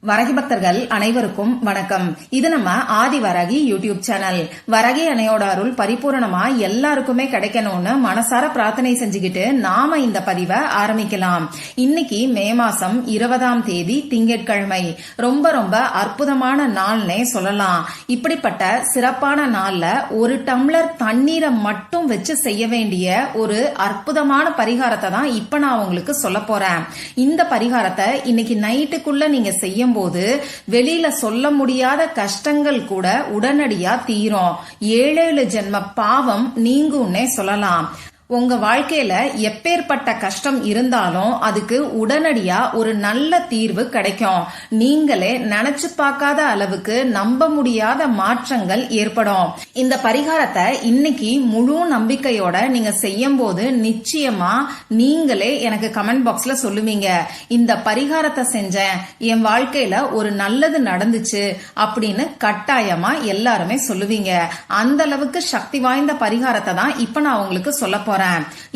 வரகி பக்தர்கள் அனைவருக்கும் வணக்கம். இது நம்ம ஆதி வரகி யூடியூப் சேனல். வரகி அணையோட அருள் பரிபூரணமா எல்லாருக்குமே கிடைக்கணும்னு மனசார பிரார்த்தனை செஞ்சுக்கிட்டு நாம இந்த பதிவை ஆரம்பிக்கலாம். இன்னைக்கு மே மாசம் 20ஆம் தேதி திங்கட்கிழமை. ரொம்ப ரொம்ப அற்புதமான நாள்னே சொல்லலாம். இப்படிப்பட்ட சிறப்பான நாள்ல ஒரு டம்ளர் தண்ணீரை மட்டும் வச்சு செய்ய வேண்டிய ஒரு அற்புதமான பரிகாரத்தை தான் இப்ப நான் உங்களுக்கு சொல்ல போறேன். இந்த பரிகாரத்தை இன்னைக்கு நைட்டுக்குள்ள நீங்க செய்யும் போது வெளியில சொல்ல முடியாத கஷ்டங்கள் கூட உடனடியா தீரும். 7 ஜென்ம பாவம் நீங்கும்னே சொல்லலாம். உங்க வாழ்க்கையில எப்பேற்பட்ட கஷ்டம் இருந்தாலும் அதுக்கு உடனடியா ஒரு நல்ல தீர்வு கிடைக்கும். நீங்களே நினைச்சு பார்க்காத அளவுக்கு நம்ப முடியாத மாற்றங்கள் ஏற்படும். இந்த பரிகாரத்தை இன்னைக்கு முழு நம்பிக்கையோட நீங்க செய்யும் போது நிச்சயமா நீங்களே எனக்கு கமெண்ட் பாக்ஸ்ல சொல்லுவீங்க, இந்த பரிகாரத்தை செஞ்சேன், என் வாழ்க்கையில ஒரு நல்லது நடந்துச்சு அப்படின்னு கட்டாயமா எல்லாருமே சொல்லுவீங்க. அந்த அளவுக்கு சக்தி வாய்ந்த பரிகாரத்தை தான் இப்ப நான் உங்களுக்கு சொல்ல போறேன்.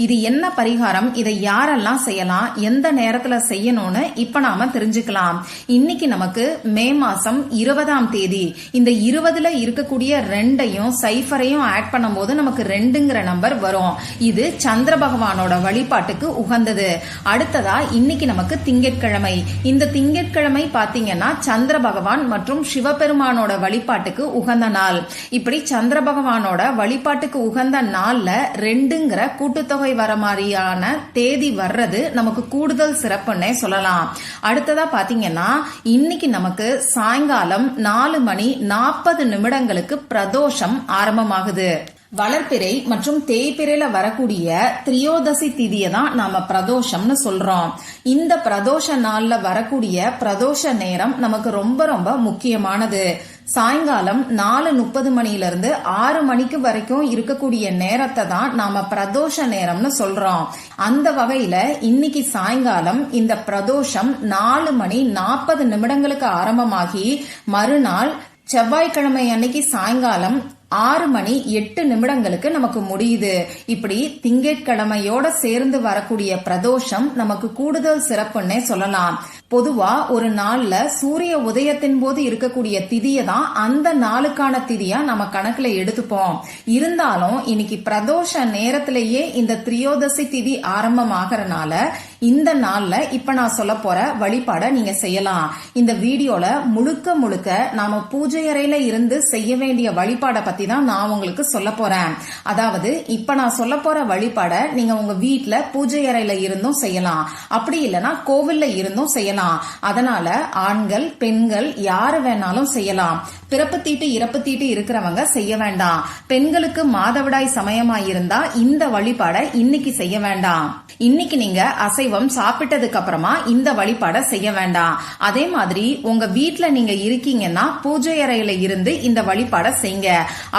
இது என்ன பரிகாரம், இதை யாரெல்லாம் செய்யலாம், எந்த நேரத்துல செய்யணும்னு இப்ப நாம தெரிஞ்சுக்கலாம். இன்னைக்கு நமக்கு மே மாசம் 20ஆம் தேதி. இந்த 20ல இருக்கக்கூடிய 2ஐயும் சைஃபரையும் ஆட் பண்ணும் போது நமக்கு 2ங்கிற நம்பர் வரும். இது சந்திர பகவானோட வழிபாட்டுக்கு உகந்தது. அடுத்ததா இன்னைக்கு நமக்கு திங்கட்கிழமை. இந்த திங்கட்கிழமை பாத்தீங்கன்னா சந்திர பகவான் மற்றும் சிவபெருமானோட வழிபாட்டுக்கு உகந்த நாள். இப்படி சந்திர பகவானோட வழிபாட்டுக்கு உகந்த நாள்ல 2ங்கிற கூட்டுத்தொகை வர மாதிரியான தேதி வர்றது நமக்கு கூடுதல் சிறப்புன்னே சொல்லலாம். அடுத்ததா பாத்தீங்கன்னா இன்னைக்கு நமக்கு சாயங்காலம் 4:40 பிரதோஷம் ஆரம்பமாகுது. வளர்பிறை மற்றும் தேய்பிறையில வரக்கூடிய திரியோதசி திதியை தான் நாம பிரதோஷம்னு சொல்றோம். இந்த பிரதோஷ நாள்ல வரக்கூடிய பிரதோஷ நேரம் நமக்கு ரொம்ப ரொம்ப முக்கியமானது. சாயங்காலம் 4:30 6 மணிக்கு வரைக்கும் இருக்கக்கூடிய நேரத்தை தான் நாம பிரதோஷ நேரம்னு சொல்றோம். அந்த வகையில இன்னைக்கு சாயங்காலம் இந்த பிரதோஷம் 4:40 ஆரம்பமாகி மறுநாள் செவ்வாய்க்கிழமை அன்னைக்கு சாயங்காலம் 6:08 நமக்கு முடியுது. இப்படி திங்கட்கிழமையோட சேர்ந்து வரக்கூடிய பிரதோஷம் நமக்கு கூடுதல் சிறப்புன்னே சொல்லலாம். பொதுவா ஒரு நாள்ல சூரிய உதயத்தின் போது இருக்கக்கூடிய திதியை தான் அந்த நாளுக்கான திதியா நம்ம கணக்குல எடுத்துப்போம். இருந்தாலும் இன்னைக்கு பிரதோஷ நேரத்திலேயே இந்த திரியோதசி திதி ஆரம்பமாகறனால இந்த நாள்ல இப்ப நான் சொல்ல போற வழிபாட நீங்க செய்யலாம். இந்த வீடியோல முழுக்க முழுக்க நாம பூஜை அறையில இருந்து செய்ய வேண்டிய வழிபாட பத்தி தான் நான் உங்களுக்கு சொல்ல போறேன். அதாவது இப்ப நான் சொல்ல போற வழிபாட நீங்க உங்க வீட்டுல பூஜை அறையில இருந்தும் செய்யலாம், அப்படி இல்லைன்னா கோவில்ல இருந்தும் செய்யலாம். அதனால ஆண்கள் பெண்கள் யாரு வேணாலும் செய்யலாம். பிறப்பு தீட்டு இறப்பு தீட்டு இருக்கிறவங்க செய்ய வேண்டாம். பெண்களுக்கு மாதவிடாய் சமயமா இருந்தா இந்த வழிபாட இன்னைக்கு செய்ய வேண்டாம். இன்னைக்கு நீங்க அசைவம் சாப்பிட்டதுக்கு அப்புறமா இந்த வழிபாட செய்ய வேண்டாம். அதே மாதிரி உங்க வீட்டுல நீங்க இருக்கீங்கன்னா பூஜை அறையில இருந்து இந்த வழிபாட செய்யுங்க.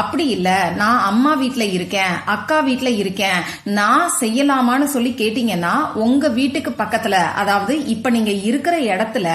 அப்படி இல்ல நான் அம்மா வீட்டுல இருக்கேன், அக்கா வீட்டுல இருக்கேன், நான் செய்யலாமான்னு சொல்லி கேட்டீங்கன்னா உங்க வீட்டுக்கு பக்கத்துல, அதாவது இப்ப நீங்க இருக்கிற இடத்துல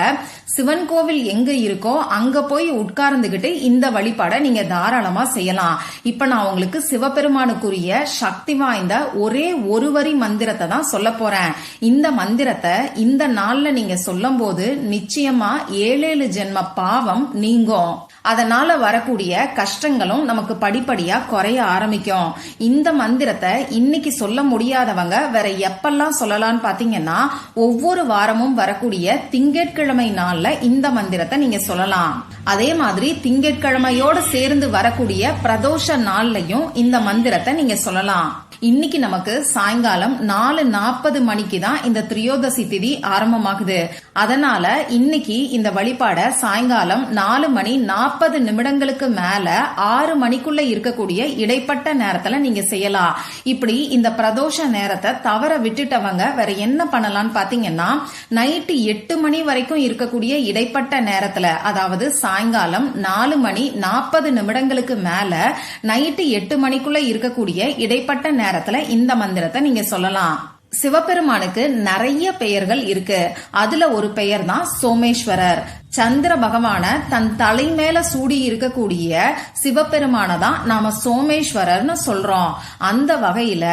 சிவன் கோவில் எங்க இருக்கோ அங்க போய் உட்கார்ந்துகிட்டு இந்த வழிபாட நீங்க தாராளமா செய்யலாம். இப்ப நான் உங்களுக்கு சிவபெருமானுக்குரிய சக்தி வாய்ந்த ஒரே ஒரு வரி மந்திரத்தை தான் சொல்ல போறேன். இந்த மந்திரத்தை இந்த நாள்ல நீங்க சொல்லும் போது நிச்சயமா 7 ஜென்ம பாவம் நீங்கும். அதனால வரக்கூடிய கஷ்டங்களும் நமக்கு படிப்படியா குறைய ஆரம்பிக்கும். இந்த மந்திரத்தை இன்னைக்கு சொல்ல முடியாதவங்க வேற எப்பெல்லாம் சொல்லலாம்னு பாத்தீங்கன்னா ஒவ்வொரு வாரமும் வரக்கூடிய திங்கட்கிழமை நாள்ல இந்த மந்திரத்தை நீங்க சொல்லலாம். அதே மாதிரி திங்கட்கிழமையோட சேர்ந்து வரக்கூடிய பிரதோஷ நாள்லயும் இந்த மந்திரத்தை நீங்க சொல்லலாம். இன்னைக்கு நமக்கு சாயங்காலம் 4:40 தான் இந்த திரியோதசி திதி ஆரம்பமாகுது. அதனால இன்னைக்கு இந்த வழிபாட சாயங்காலம் 4:40 மேல 6 மணிக்குள்ள இருக்கக்கூடிய இடைப்பட்ட நேரத்துல நீங்க செய்யலாம். இப்படி இந்த பிரதோஷ நேரத்தை தவற விட்டுட்டவங்க வேற என்ன பண்ணலாம்னு பாத்தீங்கன்னா நைட்டு 8 மணி வரைக்கும் இருக்கக்கூடிய இடைப்பட்ட நேரத்துல, அதாவது சாயங்காலம் 4:40 மேல நைட்டு 8 மணிக்குள்ள இருக்கக்கூடிய இடைப்பட்ட நேரத்துல இந்த மந்திரத்தை நீங்க சொல்லலாம். சிவபெருமானுக்கு நிறைய பெயர்கள் இருக்கு. அதுல ஒரு பெயர் தான் சோமேஸ்வரர். சந்திர பகவான தன் தலை மேல சூடி இருக்கக்கூடிய சிவபெருமான தான் நாம சோமேஸ்வரர்னு சொல்றோம். அந்த வகையில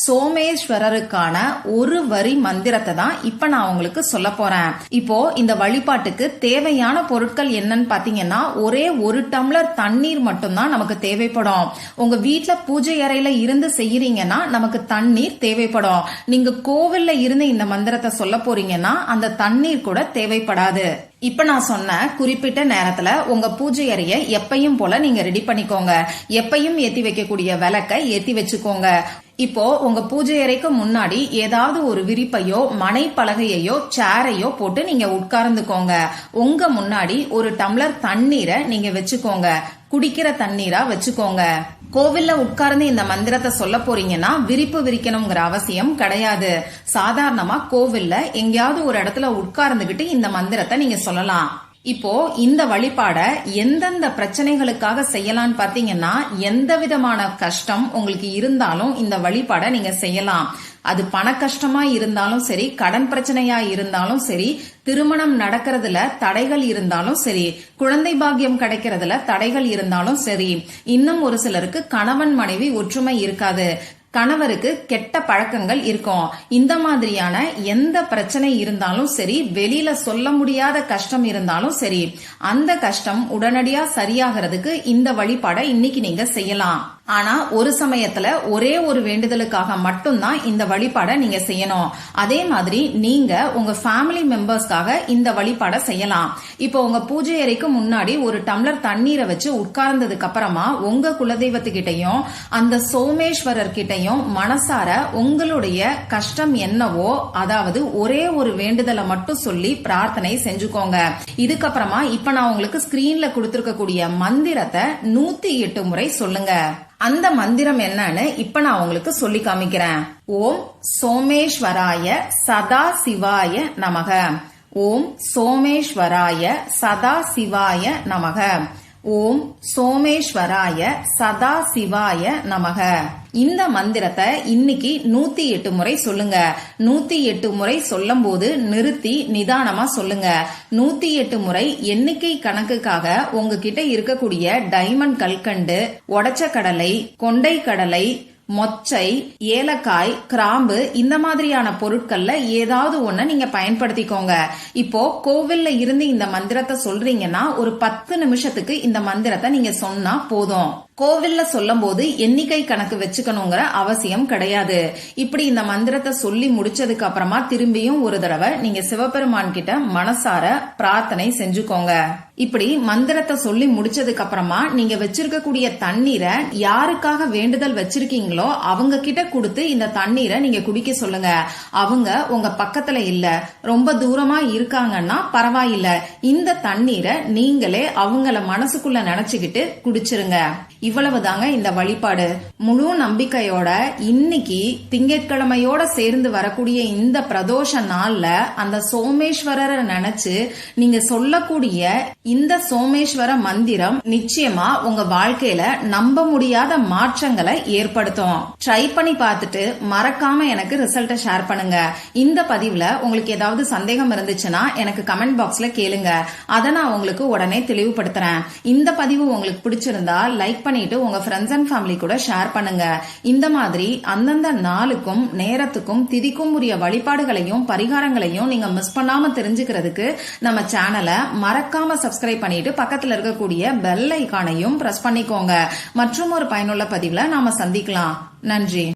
சோமேஸ்வரருக்கான ஒரு வரி மந்திரத்தை தான் இப்ப நான் உங்களுக்கு சொல்ல போறேன். இப்போ இந்த வழிபாட்டுக்கு தேவையான பொருட்கள் என்னன்னு பாத்தீங்கன்னா, ஒரே ஒரு டம்ளர் தண்ணீர் மட்டும்தான் நமக்கு தேவைப்படும். உங்க வீட்டுல பூஜை அறையில இருந்து செய்யறீங்கன்னா நமக்கு தண்ணீர் தேவைப்படும். நீங்க கோவில்ல இருந்து இந்த மந்திரத்தை சொல்ல போறீங்கன்னா அந்த தண்ணீர் கூட தேவைப்படாது. இப்ப நான் சொன்ன குறிப்பிட்ட நேரத்துல உங்க பூஜை அறைய எப்பையும் போல நீங்க ரெடி பண்ணிக்கோங்க. எப்பையும் ஏத்தி வைக்கக்கூடிய விளக்கை ஏத்தி வச்சுக்கோங்க. இப்போ உங்க பூஜை அறைக்கு முன்னாடி ஏதாவது ஒரு விரிப்பையோ மனை பலகையோ சேரையோ போட்டு நீங்க உட்கார்ந்துக்கோங்க. உங்க முன்னாடி ஒரு டம்ளர் தண்ணீரை நீங்க வச்சுக்கோங்க. குடிக்கிற தண்ணீரா வச்சுக்கோங்க. கோவில்ல உட்கார்ந்து இந்த மந்திரத்தை சொல்ல போறீங்கன்னா விரிப்பு விரிக்கணுங்கிற அவசியம் கிடையாது. சாதாரணமா கோவில்ல எங்கேயாவது ஒரு இடத்துல உட்கார்ந்துகிட்டு இந்த மந்திரத்தை நீங்க சொல்லலாம். இப்போ இந்த வழிபாட எந்தெந்த பிரச்சனைகளுக்காக செய்யலாம்னு பாத்தீங்கன்னா, எந்த விதமான கஷ்டம் உங்களுக்கு இருந்தாலும் இந்த வழிபாட நீங்க செய்யலாம். அது பண கஷ்டமா இருந்தாலும் சரி, கடன் பிரச்சனையா இருந்தாலும் சரி, திருமணம் நடக்கிறதுல தடைகள் இருந்தாலும் சரி, குழந்தை பாக்கியம் கிடைக்கிறதுல தடைகள் இருந்தாலும் சரி, இன்னும் ஒரு சிலருக்கு கணவன் மனைவி ஒற்றுமை இருக்காது, கணவருக்கு கெட்ட பழக்கங்கள் இருக்கும். இந்த மாதிரியான எந்த பிரச்சனை இருந்தாலும் சரி, வெளியில சொல்ல முடியாத கஷ்டம் இருந்தாலும் சரி, அந்த கஷ்டம் உடனடியா சரியாகிறதுக்கு இந்த வழிபாட இன்னைக்கு நீங்க செய்யலாம். ஆனா ஒரு சமயத்துல ஒரே ஒரு வேண்டுதலுக்காக மட்டும்தான் இந்த வழிபாட நீங்க செய்யணும். அதே மாதிரி நீங்க உங்க ஃபேமிலி மெம்பர்ஸ்க்காக இந்த வழிபாட செய்யலாம். இப்போ உங்க பூஜை அறைக்கு முன்னாடி ஒரு டம்ளர் தண்ணீரை வச்சு உட்கார்ந்ததுக்கு அப்புறமா உங்க குலதெய்வத்துக்கிட்டையும் அந்த சோமேஸ்வரர் கிட்டையும் மனசார உங்களுடைய கஷ்டம் என்னவோ, அதாவது ஒரே ஒரு வேண்டுதலை மட்டும் சொல்லி பிரார்த்தனை செஞ்சுக்கோங்க. இதுக்கப்புறமா இப்ப நான் உங்களுக்கு ஸ்கிரீன்ல கொடுத்திருக்கக்கூடிய மந்திரத்தை 108 முறை சொல்லுங்க. அந்த மந்திரம் என்னன்னு இப்ப நான் உங்களுக்கு சொல்லி காமிக்கிறேன். ஓம் சோமேஸ்வராய சதா சிவாய நமக. ஓம் சோமேஸ்வராய சதா சிவாய நமக. ஓம் சோமேஸ்வராய சதா சிவாய நமக. இந்த மந்திரத்தை இன்னைக்கு 108 முறை சொல்லுங்க. 108 முறை சொல்லும் போது நிறுத்தி நிதானமா சொல்லுங்க. 108 முறை எண்ணிக்கை கணக்குக்காக உங்ககிட்ட இருக்கக்கூடிய டைமண்ட் கல்கண்டு, உடைச்ச கடலை, கொண்டை கடலை, மொச்சை, ஏலக்காய், கிராம்பு இந்த மாதிரியான பொருட்கள்ல ஏதாவது ஒண்ண நீங்க பயன்படுத்திக்கோங்க. இப்போ கோவில்ல இருந்து இந்த மந்திரத்தை சொல்றீங்கன்னா ஒரு 10 நிமிஷத்துக்கு இந்த மந்திரத்தை நீங்க சொன்னா போதும். கோவில்ல சொல்லும் போது எண்ணிக்கை கணக்கு வச்சுக்கணுங்கிற அவசியம் கிடையாது. இப்படி இந்த மந்திரத்தை சொல்லி முடிச்சதுக்கு அப்புறமா திரும்பியும் ஒரு தடவை நீங்க சிவபெருமான் கிட்ட மனசார பிரார்த்தனை செஞ்சுக்கோங்க. இப்படி மந்திரத்தை சொல்லி முடிச்சதுக்கு அப்புறமா நீங்க வச்சிருக்கக்கூடிய தண்ணீரை யாருக்காக வேண்டுதல் வச்சிருக்கீங்களோ அவங்க கிட்ட கொடுத்து இந்த தண்ணீரை நீங்க குடிக்க சொல்லுங்க. அவங்க உங்க பக்கத்துல இல்ல, ரொம்ப தூரமா இருக்காங்கன்னா பரவாயில்ல, இந்த தண்ணீரை நீங்களே அவங்கள மனசுக்குள்ள நினைச்சுக்கிட்டு குடிச்சிருங்க. இவ்வளவுதாங்க இந்த வழிபாடு. முழு நம்பிக்கையோட இன்னைக்கு திங்கட்கிழமையோட சேர்ந்து வரக்கூடிய இந்த பிரதோஷ நாள்ல அந்த சோமேஸ்வரரை நினைச்சு நீங்க சொல்லக்கூடிய இந்த சோமேஸ்வர மந்திரம் நிச்சயமா உங்க வாழ்க்கையில நம்ப முடியாத மாற்றங்களை ஏற்படுத்தும். ட்ரை பண்ணி பார்த்துட்டு மறக்காம எனக்கு ரிசல்ட்டை ஷேர் பண்ணுங்க. இந்த பதிவுல உங்களுக்கு ஏதாவது சந்தேகம் இருந்துச்சுன்னா எனக்கு கமெண்ட் பாக்ஸ்ல கேளுங்க. அதை நான் உங்களுக்கு உடனே தெளிவுபடுத்துறேன். இந்த பதிவு உங்களுக்கு பிடிச்சிருந்தா லைக் பண்ணிட்டு உங்க ஃப்ரெண்ட்ஸ் அண்ட் ஃபேமிலி கூட ஷேர் பண்ணுங்க. இந்த மாதிரி அந்தந்த நாளுக்கும் நேரத்துக்கும் திதிக்கும் உரிய வழிபாடுகளையும் பரிகாரங்களையும் நீங்க மிஸ் பண்ணாம தெரிஞ்சுக்கிறதுக்கு நம்ம சேனலை மறக்காம சப்ஸ்கிரைப் பண்ணிட்டு பக்கத்துல இருக்கக்கூடிய பெல் ஐகானையும் பிரஸ் பண்ணிக்கோங்க. மற்றும் ஒரு பயனுள்ள பதிவுல நாம சந்திக்கலாம். நன்றி.